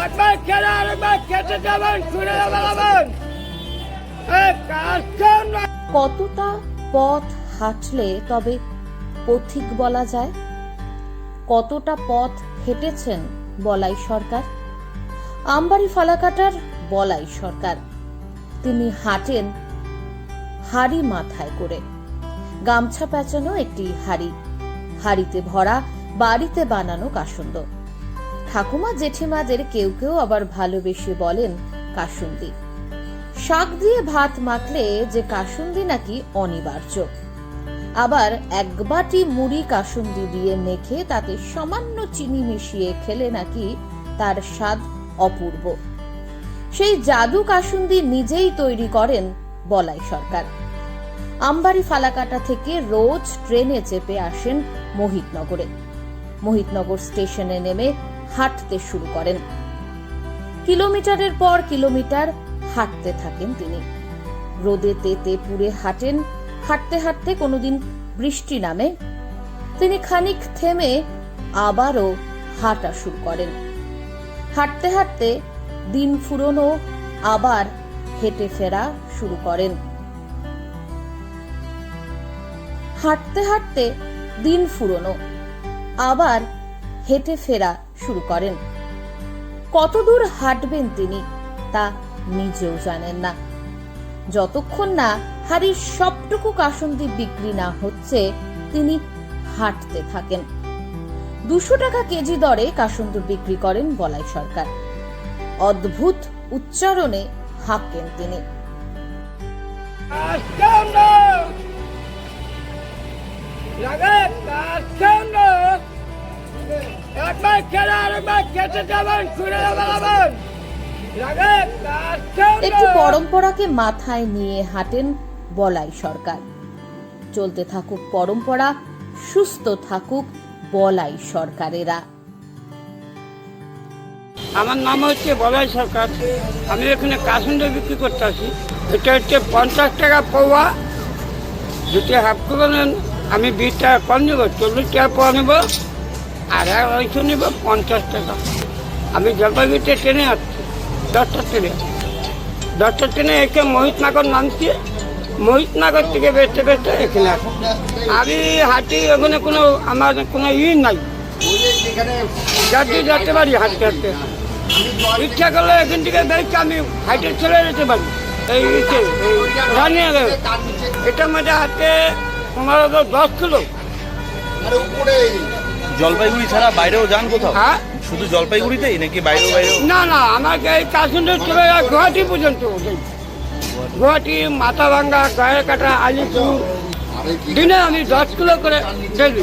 একবার খেলে আরেকবার খেতে যাবেন, শুনে বেড়াবেন। কতটা পথ হাঁটলে তবে পথিক বলা যায়? কতটা পথ হেঁটেছেন বলাই সরকার? আমবাড়ি ফালাকাটার বলাই সরকার, তিনি হাঁটেন হাড়ি মাথায় করে, গামছা পেঁচানো একটি হাড়ি, হাড়িতে ভরা বাড়িতে বানানো কাসুন্দ। ঠাকুমা জেঠিমাদের কেউ কেউ আবার ভালোবেসে বলেন কাসুন্দি। শাক দিয়ে ভাত মাখলে যে কাসুন্দি নাকি অনিবার্য, আবার এক বাটি মুড়ি কাসুন্দি দিয়ে মেখে তাতে সামান্য চিনি মিশিয়ে খেলে নাকি তার স্বাদ অপূর্ব। সেই জাদু কাসুন্দি নিজেই তৈরি করেন বলাই সরকার। আমবাড়ি ফালাকাটা থেকে রোজ ট্রেনে চেপে আসেন মোহিতনগরে। মোহিতনগর স্টেশনে নেমে হাঁটতে শুরু করেন। কিলোমিটারের পর কিলোমিটার হাঁটতে থাকেন তিনি। রোদে তেতে পুড়ে হাঁটেন। হাঁটতে হাঁটতে কোনোদিন বৃষ্টি নামে, তিনি খানিক থেমে আবারও হাঁটা শুরু করেন। হাঁটতে হাঁটতে দিন ফুরোনো, আবার হেঁটে ফেরা শুরু করেন। হাঁটতে হাঁটতে দিন ফুরোনো, আবার হেঁটে ফেরা শুরু করেন। কতদূর হাঁটবেন তিনি তা নিজেও জানেন না। যতক্ষণ না হাড়ির সবটুকু কাসুন্দি বিক্রি না হচ্ছে তিনি হাঁটতে থাকেন। 200 টাকা কেজি দরে কাসুন্দি বিক্রি করেন বলাই সরকার। অদ্ভুত উচ্চারণে হাঁকেন তিনি। একবার খেলে আরেকবার খেতে যাবেন, শুনে বেড়াবেন। একটি পরম্পরাকে মাথায় নিয়ে হাঁটেন বলাই সরকার। চলতে থাকুক পরম্পরা, সুস্থ থাকুক বলাই সরকারেরা। আমার নাম হচ্ছে বলাই সরকার। আমি এখানে কাসুন্দি বিক্রি করতে আসি। এটা হচ্ছে 50 টাকা পৌয়া। যদি হাফ করে নেন আমি 20 টাকা কম নেব, 40 টাকা পৌয়া নেব, আর ওইশো নেব 50 টাকা। আমি জলপাইগুড়িতে ট্রেনে আসছি, 10টার ট্রেনে। 10টার ট্রেনে এসে মোহিতনগর নামছি। মোহিতনগর থেকে বেচতে বেচতে এখানে আসি। আমি হাঁটি, ওখানে কোনো আমার কোনো নাই, যেতে পারি হাঁটতে হাঁটতে। ইচ্ছা করলে এখান থেকে বেরোচ্ছে আমি হাইটে চলে যেতে পারি। এই এটার মধ্যে হাতে 15-10 কিলো। জলপাইগুড়ি ছাড়া বাইরেও যান কোথাও? হ্যাঁ, শুধু জলপাইগুড়িতেই নাকি বাইরেও? না না, আমাকে এই কাসুন্দি চলে যায় গুয়াহাটি পর্যন্ত। গুয়াহাটি, মাথাভাঙ্গা, গায়েরকাটা, আলিপুর। দিনে আমি 10 কিলো করে ডেলি।